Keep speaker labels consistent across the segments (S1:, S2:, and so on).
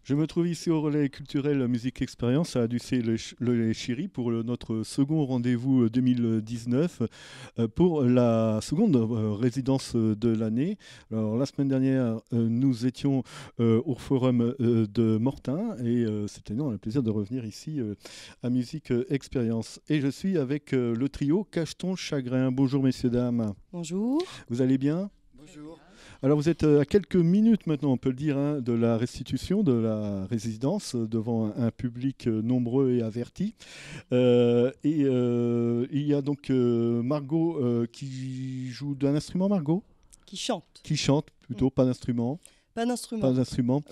S1: Je me trouve ici au relais culturel Musique Expérience à le Chéri pour notre second rendez-vous 2019 pour la seconde résidence de l'année. Alors la semaine dernière, nous étions au forum de Mortain et cette année, on a le plaisir de revenir ici à Musique Expérience. Et je suis avec le trio Cacheton Chagrin. Bonjour messieurs, dames.
S2: Bonjour.
S1: Vous allez bien ?
S3: Bonjour.
S1: Alors vous êtes à quelques minutes maintenant, on peut le dire, hein, de la restitution de la résidence devant un public nombreux et averti. Il y a donc Margot qui joue d'un instrument, Margot ?
S2: Qui chante.
S1: Qui chante plutôt, pas d'instrument.
S2: Pas d'instrument.
S1: Pas d'instrument.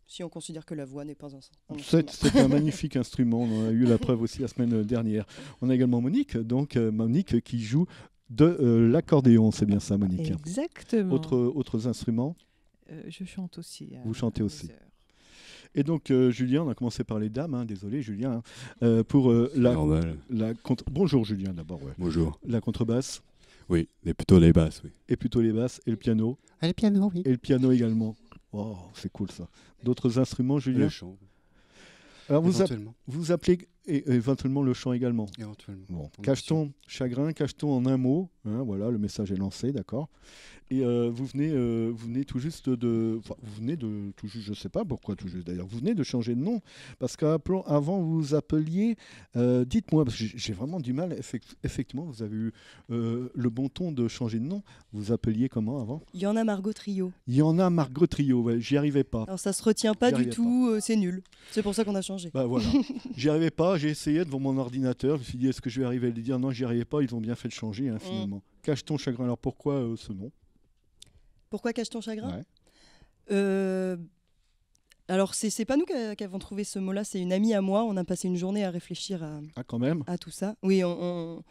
S2: Si on considère que la voix n'est pas un instrument.
S1: C'est un magnifique instrument, on a eu la preuve aussi la semaine dernière. On a également Monique, donc Monique qui joue de l'accordéon, c'est bien ça, Monique.
S4: Exactement.
S1: Autres instruments.
S4: Je chante aussi.
S1: Vous chantez aussi. Et donc, Julien, on a commencé par les dames, hein, désolé Julien, pour Bonjour Julien d'abord. Ouais.
S3: Bonjour.
S1: La contrebasse.
S3: Oui, mais plutôt les basses, oui.
S1: Et plutôt les basses, et le piano.
S3: Ah, le piano, oui.
S1: Et le piano également. Oh, c'est cool ça. D'autres instruments, Julien ?
S3: Le chant.
S1: Alors
S3: Éventuellement.
S1: vous appelez éventuellement le chant également.
S3: Éventuellement.
S1: Bon, Cacheton, chagrin, Cacheton en un mot. Hein, voilà, le message est lancé, d'accord. Et vous venez tout juste de, je sais pas pourquoi tout juste d'ailleurs. Vous venez de changer de nom parce qu'avant vous appeliez, dites-moi parce que j'ai vraiment du mal. Effectivement, vous avez eu le bon ton de changer de nom. Vous appeliez comment avant ?
S2: Il y en a Margot Trio.
S1: Il y en a Margot Trio. Ouais, j'y arrivais pas.
S2: Alors ça se retient pas
S1: J'y
S2: du
S1: arrivais
S2: tout. C'est nul. C'est pour ça qu'on a changé.
S1: Bah voilà. J'y arrivais pas. J'ai essayé devant mon ordinateur. Je me suis dit est-ce que je vais arriver à lui dire non, j'y arrivais pas. Ils ont bien fait de changer hein, finalement. Cacheton chagrin. Alors pourquoi ce nom ?
S2: Pourquoi Cacheton chagrin ?
S1: Ouais.
S2: Alors c'est pas nous qui avons trouvé ce mot-là. C'est une amie à moi. On a passé une journée à réfléchir
S1: quand même.
S2: à tout ça. Oui.
S1: Vous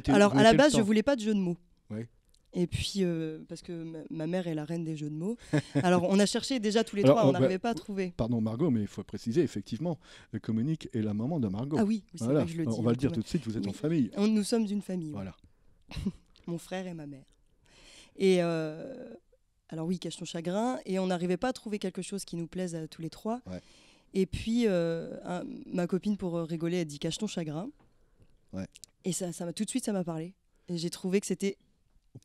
S2: Alors à la base,
S1: le
S2: je
S1: temps.
S2: voulais pas de jeu de mots.
S1: Ouais.
S2: Et puis, parce que ma mère est la reine des jeux de mots. Alors, on a cherché déjà tous les trois, on n'arrivait pas à trouver.
S1: Pardon Margot, mais il faut préciser effectivement que Monique est la maman de Margot.
S2: Ah oui, c'est
S1: voilà.
S2: vrai que je le dis.
S1: On va le dire tout de suite, vous êtes en famille.
S2: Nous sommes une famille.
S1: Voilà.
S2: Mon frère et ma mère. Et alors oui, Cacheton chagrin. Et on n'arrivait pas à trouver quelque chose qui nous plaise à tous les trois.
S1: Ouais.
S2: Et puis, ma copine, pour rigoler, elle dit Cacheton chagrin.
S1: Ouais.
S2: Et ça m'a tout de suite, ça m'a parlé. Et j'ai trouvé que c'était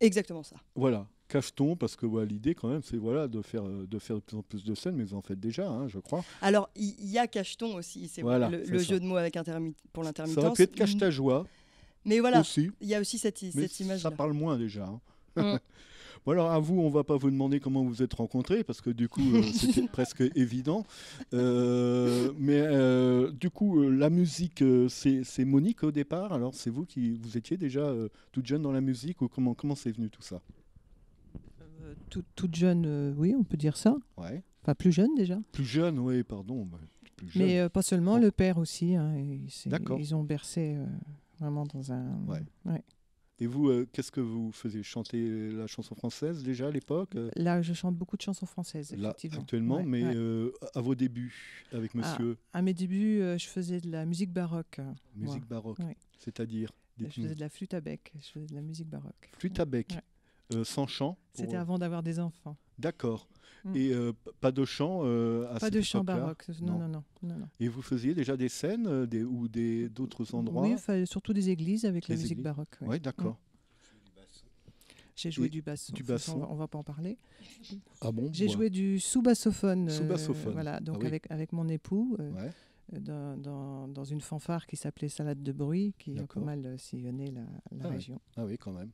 S2: exactement ça.
S1: Voilà, Cacheton, parce que l'idée quand même, c'est de faire de plus en plus de scènes, mais vous en faites déjà, hein, je crois.
S2: Alors, il y a Cacheton aussi, c'est le jeu de mots avec pour l'intermittence.
S1: Ça aurait pu être Cache-ta-joie.
S2: Mais voilà,
S1: aussi.
S2: Il y a aussi cette image-là.
S1: Ça parle moins déjà. Hein. Bon alors à vous, on va pas vous demander comment vous vous êtes rencontrés, parce que du coup, c'était presque évident. Mais du coup, la musique, c'est Monique au départ. Alors c'est vous étiez déjà toute jeune dans la musique, ou comment c'est venu tout ça ?
S4: Toute jeune, oui, on peut dire ça.
S1: Ouais.
S4: Enfin, plus jeune déjà.
S1: Plus jeune, oui, pardon. Plus jeune.
S4: Mais pas seulement, le père aussi. Hein,
S1: D'accord.
S4: Ils ont bercé vraiment dans un...
S1: Ouais. Et vous, qu'est-ce que vous faisiez ? Chanter la chanson française déjà à l'époque ?
S4: Là, je chante beaucoup de chansons françaises, effectivement.
S1: Là, actuellement,
S4: ouais,
S1: mais
S4: ouais.
S1: À vos débuts, avec monsieur ?
S4: À mes débuts, je faisais de la musique baroque.
S1: Musique baroque,
S4: ouais.
S1: C'est-à-dire ?
S4: Je faisais de la flûte à bec, je faisais de la musique baroque.
S1: Flûte à bec, sans chant ?
S4: C'était avant d'avoir des enfants.
S1: D'accord. Et pas de chant à
S4: Pas
S1: cette
S4: de chant
S1: époque-là ?
S4: baroque, non.
S1: Et vous faisiez déjà des scènes ou d'autres endroits ?
S4: Oui, surtout des églises avec la musique baroque.
S1: Oui, d'accord.
S4: J'ai joué du basson. On va pas en parler.
S1: Ah bon ?
S4: J'ai joué du sous-bassophone.
S1: Sous-bassophone.
S4: Voilà, donc avec mon époux, dans une fanfare qui s'appelait Salade de bruit, qui a pas mal sillonné la région.
S1: Ah oui, quand même.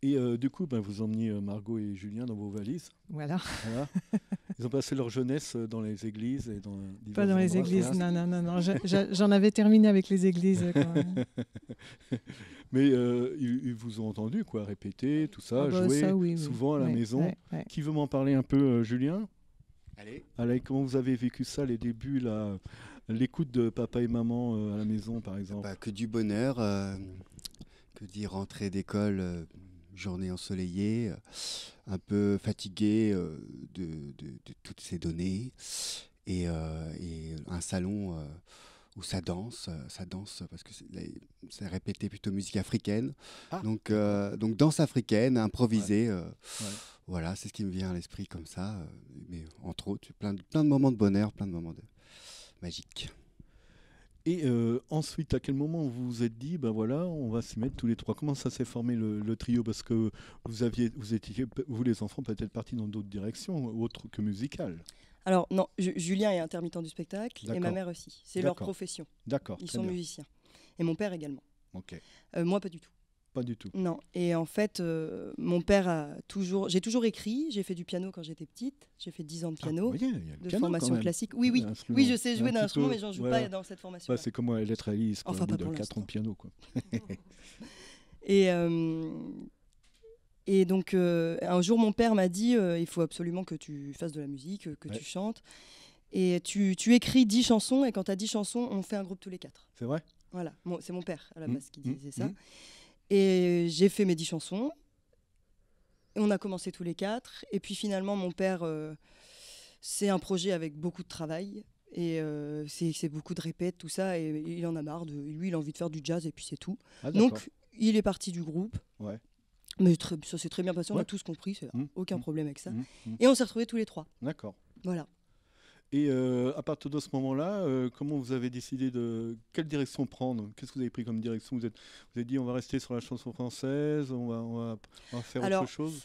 S1: Et du coup, vous emmeniez Margot et Julien dans vos valises.
S4: Voilà.
S1: Ils ont passé leur jeunesse dans les églises et dans
S4: pas dans les églises, non. J'en avais terminé avec les églises. Quand même.
S1: Mais ils vous ont entendu répéter, tout ça, jouer
S4: ça, oui,
S1: souvent à la maison.
S4: Ouais.
S1: Qui veut m'en parler un peu, Julien ?
S3: Allez,
S1: comment vous avez vécu ça, les débuts, l'écoute de papa et maman à la maison, par exemple ?
S3: Que du bonheur, que dire rentrer d'école, journée ensoleillée, un peu fatigué de toutes ces données, et un salon où ça danse parce que c'est répété plutôt musique africaine, donc danse africaine improvisée. Voilà, c'est ce qui me vient à l'esprit comme ça. Mais entre autres, plein de moments de bonheur, plein de moments magiques.
S1: Et ensuite, à quel moment vous vous êtes dit, ben voilà, on va s'y mettre tous les trois? Comment ça s'est formé le trio? Parce que vous étiez, vous les enfants, peut-être partis dans d'autres directions, autres que musicales.
S2: Alors non, Julien est intermittent du spectacle et ma mère aussi. C'est leur profession.
S1: D'accord.
S2: Ils sont musiciens. Et mon père également.
S1: Ok.
S2: Moi, pas du tout.
S1: Pas du tout.
S2: Non. Et en fait, mon père j'ai toujours écrit. J'ai fait du piano quand j'étais petite. J'ai fait 10 ans de piano, de formation classique. Oui, je sais jouer d'un instrument, mais j'en joue pas dans cette formation.
S1: C'est comme moi, lettre Alice, au bout de 4 ans de piano, quoi.
S2: Et donc, un jour, mon père m'a dit il faut absolument que tu fasses de la musique, que tu chantes. Et tu écris 10 chansons, et quand tu as 10 chansons, on fait un groupe tous les 4.
S1: C'est vrai?
S2: Voilà, c'est mon père à la base qui disait ça. Et j'ai fait mes 10 chansons. Et on a commencé tous les 4. Et puis finalement, mon père, c'est un projet avec beaucoup de travail. Et c'est beaucoup de répètes, tout ça. Et il en a marre. Lui, il a envie de faire du jazz et puis c'est tout. Donc, il est parti du groupe.
S1: Ouais.
S2: Mais ça s'est très bien passé. On a tous compris. Aucun problème avec ça. Et on s'est retrouvés tous les 3.
S1: D'accord.
S2: Voilà.
S1: Et à partir de ce moment-là, comment vous avez décidé de quelle direction prendre? Qu'est-ce que vous avez pris comme direction? Vous avez dit on va rester sur la chanson française, on va faire autre chose?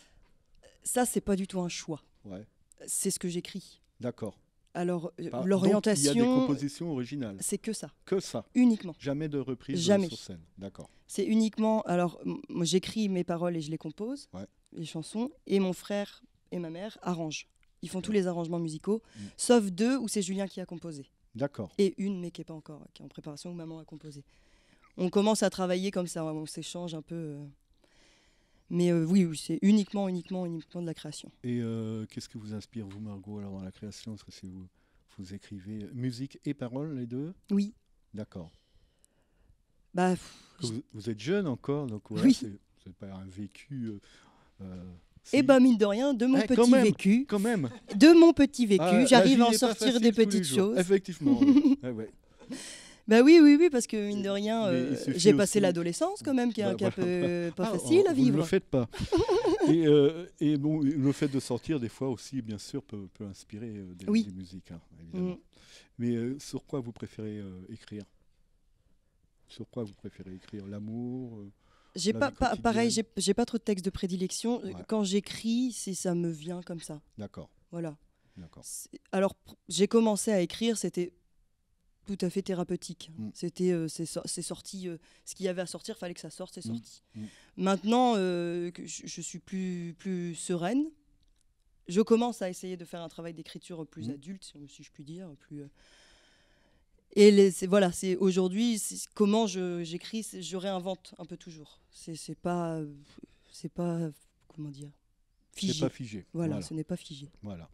S2: Ça, c'est pas du tout un choix.
S1: Ouais.
S2: C'est ce que j'écris.
S1: D'accord.
S2: Alors, l'orientation...
S1: Il y a des compositions originales.
S2: C'est que ça.
S1: Que ça.
S2: Uniquement.
S1: Jamais de reprise sur scène. D'accord.
S2: C'est uniquement... Alors, moi, j'écris mes paroles et je les compose, les chansons, et mon frère et ma mère arrangent. Ils font tous les arrangements musicaux, sauf 2 où c'est Julien qui a composé.
S1: D'accord.
S2: Et une, mais qui n'est pas encore, qui est en préparation, où maman a composé. On commence à travailler comme ça, on s'échange un peu. Mais oui, c'est uniquement de la création.
S1: Et qu'est-ce qui vous inspire, vous, Margot, alors, dans la création? Est-ce que c'est vous écrivez musique et paroles, les deux?
S2: Oui.
S1: D'accord.
S2: Bah,
S1: vous êtes jeune encore, donc voilà,
S2: oui.
S1: C'est pas un vécu...
S2: Et bah mine de rien, de mon petit vécu,
S1: quand même.
S2: De mon petit vécu, j'arrive à en sortir des petites choses.
S1: Effectivement. Ouais.
S2: Bah oui, parce que mine de rien, j'ai passé l'adolescence quand même, qui est un peu pas facile à vivre.
S1: Vous ne le faites pas. et bon, le fait de sortir des fois aussi, bien sûr, peut inspirer des musiques, évidemment. Mais sur quoi vous préférez écrire? Sur quoi vous préférez écrire? L'amour?
S2: J'ai pas trop de texte de prédilection. Quand j'écris, ça me vient comme ça.
S1: D'accord.
S2: Voilà.
S1: D'accord.
S2: Alors, j'ai commencé à écrire, c'était tout à fait thérapeutique. C'est sorti, ce qu'il y avait à sortir, fallait que ça sorte, c'est sorti. Maintenant que je suis plus sereine, je commence à essayer de faire un travail d'écriture plus adulte, si je puis dire, plus... Et c'est aujourd'hui comment j'écris, je réinvente un peu toujours. C'est pas comment dire, figé.
S1: C'est pas figé.
S2: Voilà, ce n'est pas figé.
S1: Voilà.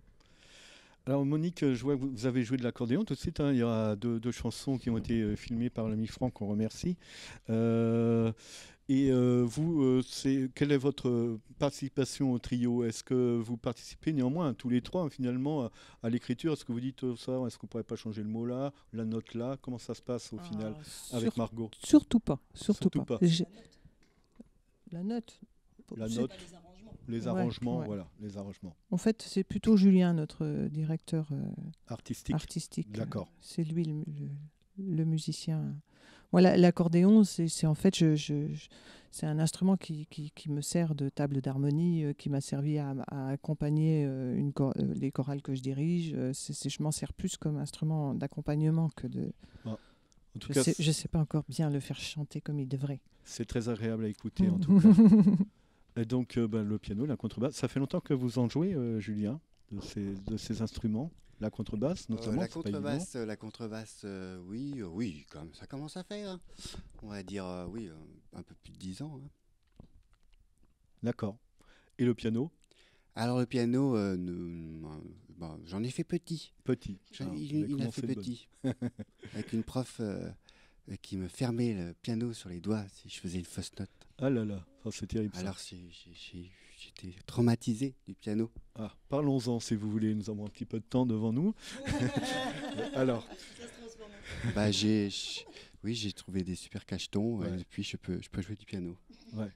S1: Alors Monique, je vois que vous avez joué de l'accordéon tout de suite. Il y aura deux chansons qui ont été filmées par l'ami Franck, qu'on remercie. Et vous, quelle est votre participation au trio? Est-ce que vous participez néanmoins tous les trois finalement à l'écriture? Est-ce que vous dites ça? Est-ce que vous ne pourrez pas changer le mot là, la note là? Comment ça se passe au final avec Margot?
S4: Surtout pas. La note.
S1: Les arrangements, voilà, les arrangements.
S4: En fait, c'est plutôt Julien, notre directeur artistique.
S1: D'accord.
S4: C'est lui le musicien. Voilà, l'accordéon, c'est en fait, c'est un instrument qui me sert de table d'harmonie, qui m'a servi à accompagner les chorales que je dirige. Je m'en sers plus comme instrument d'accompagnement que de... En tout cas, je ne sais pas encore bien le faire chanter comme il devrait.
S1: C'est très agréable à écouter, en tout cas. Et donc, le piano, la contrebasse, ça fait longtemps que vous en jouez, Julien, de ces instruments? La contrebasse, notamment.
S3: La contrebasse, oui, quand même, ça commence à faire. Hein. On va dire, un peu plus de 10 ans. Hein.
S1: D'accord. Et le piano?
S3: Alors, le piano, j'en ai fait petit. Il a fait petit. Avec une prof qui me fermait le piano sur les doigts si je faisais une fausse note.
S1: Ah là là, c'est terrible.
S3: Alors, j'étais traumatisé du piano.
S1: Ah, parlons-en si vous voulez, nous avons un petit peu de temps devant nous. Alors,
S3: j'ai trouvé des super cachetons et depuis je peux jouer du piano.
S1: Ouais.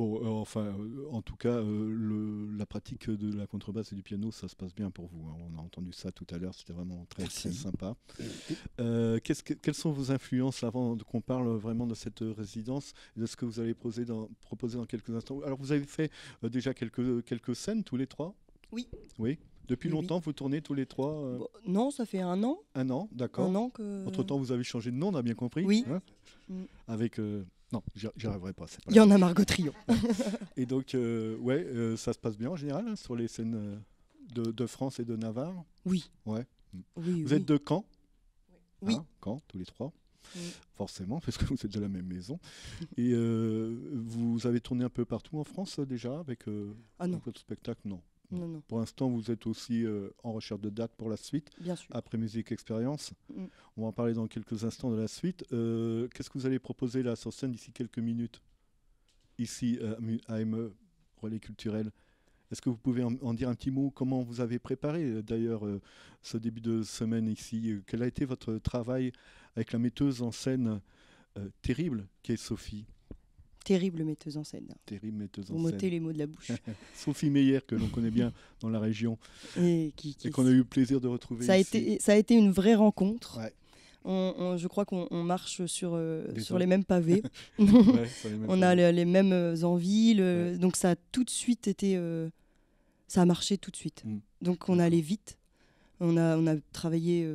S1: Bon, enfin, en tout cas, la pratique de la contrebasse et du piano, ça se passe bien pour vous, hein. On a entendu ça tout à l'heure, c'était vraiment très, très sympa. Quelles sont vos influences avant qu'on parle vraiment de cette résidence et de ce que vous allez proposer dans quelques instants? Alors, vous avez fait déjà quelques scènes tous les trois?
S2: Oui.
S1: Oui. Depuis
S2: Oui,
S1: longtemps, vous tournez tous les trois
S2: Bon, non, ça fait 1 an.
S1: 1 an, d'accord.
S2: 1 an que...
S1: Entre-temps, vous avez changé de nom, on a bien compris?
S2: Oui.
S1: Hein avec... Non, j'y arriverai pas.
S2: Il y en a Margot Trio.
S1: Et donc, ça se passe bien en général hein, sur les scènes de France et de Navarre?
S2: Oui.
S1: Ouais.
S2: Oui,
S1: Vous êtes de Caen?
S2: Oui.
S1: Hein, Caen, tous les trois? Forcément, parce que vous êtes de la même maison. Et vous avez tourné un peu partout en France déjà avec votre spectacle? Non.
S2: Non.
S1: Pour l'instant, vous êtes aussi en recherche de date pour la suite.
S2: Bien sûr.
S1: Après Musique Expérience. On va en parler dans quelques instants de la suite. Qu'est-ce que vous allez proposer là sur scène d'ici quelques minutes? Ici, à AME, Relais Culturel. Est-ce que vous pouvez en dire un petit mot? Comment vous avez préparé d'ailleurs ce début de semaine ici? Quel a été votre travail avec la metteuse en scène terrible qu'est Sophie?
S2: Terrible metteuse en scène.
S1: Terrible metteuse en
S2: scène. Vous m'ôtez les mots de la bouche.
S1: Sophie Meyer, que l'on connaît bien dans la région
S2: et
S1: qu'on a eu le plaisir de retrouver ici.
S2: Ça a été une vraie rencontre.
S1: Ouais.
S2: Je crois qu'on marche sur les mêmes pavés.
S1: Ouais,
S2: on a les mêmes envies. Donc ça a tout de suite été... ça a marché tout de suite. Donc on est allé vite. On a travaillé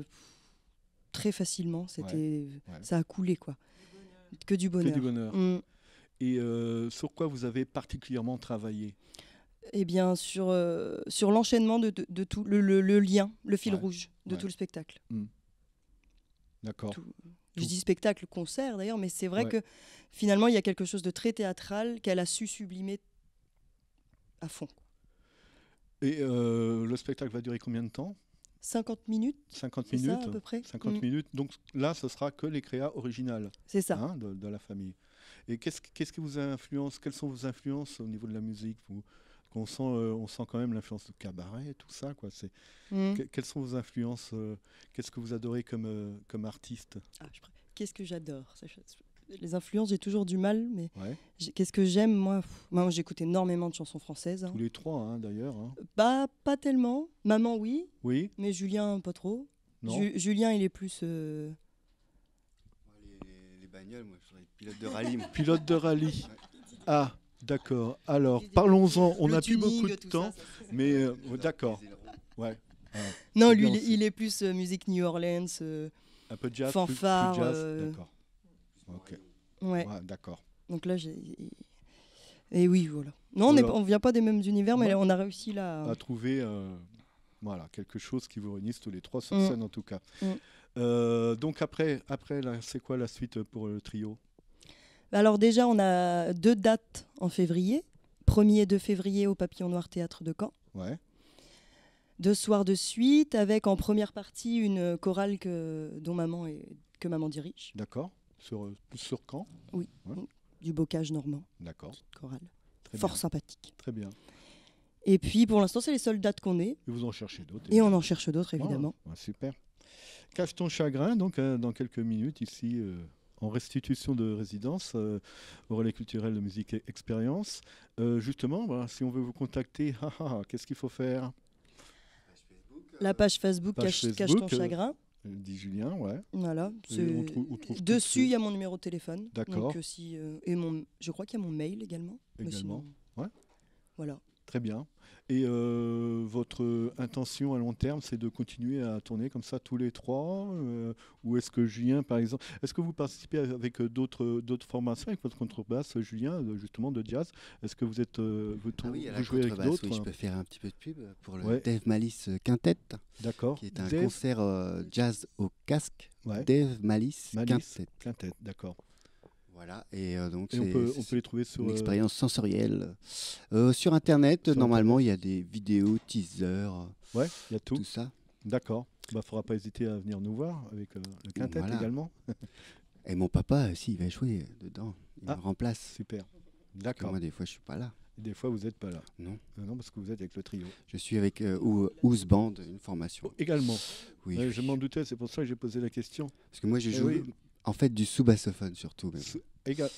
S2: très facilement. Ça a coulé, quoi. Que du bonheur.
S1: Que du bonheur. Et sur quoi vous avez particulièrement travaillé?
S2: Eh bien, sur l'enchaînement de tout, le lien, le fil rouge de tout le spectacle.
S1: D'accord.
S2: Je dis spectacle, concert d'ailleurs, mais c'est vrai que finalement, il y a quelque chose de très théâtral qu'elle a su sublimer à fond.
S1: Et le spectacle va durer combien de temps?
S2: 50 minutes.
S1: 50 minutes,
S2: ça, à peu près.
S1: 50 minutes. Donc là, ce sera que les créas originales.
S2: C'est ça.
S1: Hein, de la famille. Et qu'est-ce qui vous influence? Quelles sont vos influences au niveau de la musique? On sent quand même l'influence de cabaret, tout ça, quoi. Quelles sont vos influences? Qu'est-ce que vous adorez comme artiste?
S2: Qu'est-ce que j'adore? Les influences, j'ai toujours du mal, mais qu'est-ce que j'aime, moi? Moi, j'écoute énormément de chansons françaises. Hein.
S1: Tous les trois, hein, d'ailleurs. Hein.
S2: Pas tellement. Maman, oui.
S1: Oui.
S2: Mais Julien, pas trop.
S1: Non.
S2: Julien, il est plus...
S3: Les bagnoles, moi, je serais pilote de rallye.
S1: Pilote de rallye. Ah, d'accord. Alors, parlons-en. On n'a plus beaucoup de temps, mais d'accord. Ouais.
S2: Non, lui, il est plus musique New Orleans,
S1: un peu de jazz,
S2: fanfare.
S1: plus jazz, d'accord. Ok.
S2: Ouais,
S1: d'accord.
S2: Donc là, et oui, voilà. Non, on vient pas des mêmes univers, mais on a réussi là
S1: à trouver quelque chose qui vous réunisse tous les trois sur scène en tout cas. Donc après là, c'est quoi la suite pour le trio?
S2: Alors déjà, on a 2 dates en février. 1er et 2 février au Papillon Noir Théâtre de Caen.
S1: Ouais.
S2: 2 soirs de suite avec en première partie une chorale que maman dirige.
S1: D'accord. Sur Caen?
S2: Oui. Ouais. Du Bocage normand.
S1: D'accord.
S2: Chorale.
S1: Très
S2: Fort
S1: bien.
S2: sympathique.
S1: Très bien.
S2: Et puis pour l'instant, c'est les seules dates qu'on ait.
S1: Et vous en cherchez d'autres?
S2: Et on en cherche d'autres, évidemment.
S1: Super. Cache ton chagrin, donc dans quelques minutes ici en restitution de résidence au Relais Culturel de Musique Expérience. Justement, si on veut vous contacter, qu'est-ce qu'il faut faire?
S2: La page Facebook, Cache ton chagrin.
S1: Dit Julien, ouais.
S2: Voilà.
S1: On trouve
S2: dessus, il y a mon numéro de téléphone.
S1: D'accord.
S2: Donc, je crois qu'il y a mon mail également.
S1: Également, ouais.
S2: Voilà.
S1: Très bien. Et votre intention à long terme, c'est de continuer à tourner comme ça tous les trois ou est-ce que Julien, par exemple, est-ce que vous participez avec d'autres formations avec votre contrebasse, Julien, justement de jazz? Est-ce que vous êtes vous jouez avec d'autres?
S3: Oui, je peux faire un petit peu de pub pour le Dave Malice Quintet.
S1: D'accord.
S3: Qui est un concert jazz au casque.
S1: Ouais.
S3: Dave Malice
S1: Quintet, d'accord.
S3: Voilà, et donc
S1: on peut les trouver sur
S3: une expérience sensorielle. Sur Internet, normalement, il y a des vidéos, teasers.
S1: Ouais, il y a tout
S3: ça.
S1: D'accord. Il ne faudra pas hésiter à venir nous voir avec le quintet également.
S3: Et mon papa, il va jouer dedans. Il me remplace.
S1: Super. D'accord.
S3: Moi, des fois, je ne suis pas là.
S1: Et des fois, vous n'êtes pas là.
S3: Non.
S1: Non, parce que vous êtes avec le trio.
S3: Je suis avec Ouz Band, une formation.
S1: Également.
S3: Oui.
S1: Je m'en doutais, c'est pour ça que j'ai posé la question.
S3: Parce que moi, je joue En fait, du sous-bassophone surtout.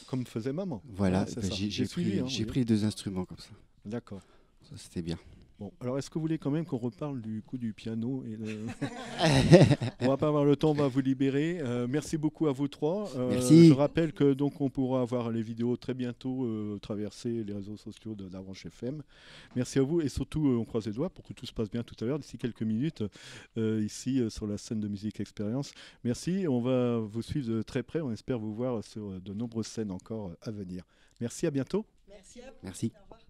S1: Comme faisait maman.
S3: Voilà,
S1: j'ai
S3: pris 2 instruments comme ça.
S1: D'accord.
S3: Ça, c'était bien.
S1: Bon, alors est-ce que vous voulez quand même qu'on reparle du coup du piano On va pas avoir le temps, on va vous libérer. Merci beaucoup à vous trois.
S3: Merci.
S1: Je rappelle que donc on pourra avoir les vidéos très bientôt traverser les réseaux sociaux de l'Avranche FM. Merci à vous et surtout on croise les doigts pour que tout se passe bien tout à l'heure d'ici quelques minutes ici sur la scène de Musique Expérience. Merci, on va vous suivre de très près. On espère vous voir sur de nombreuses scènes encore à venir. Merci, à bientôt.
S2: Merci à vous.
S3: Merci.
S2: Au revoir.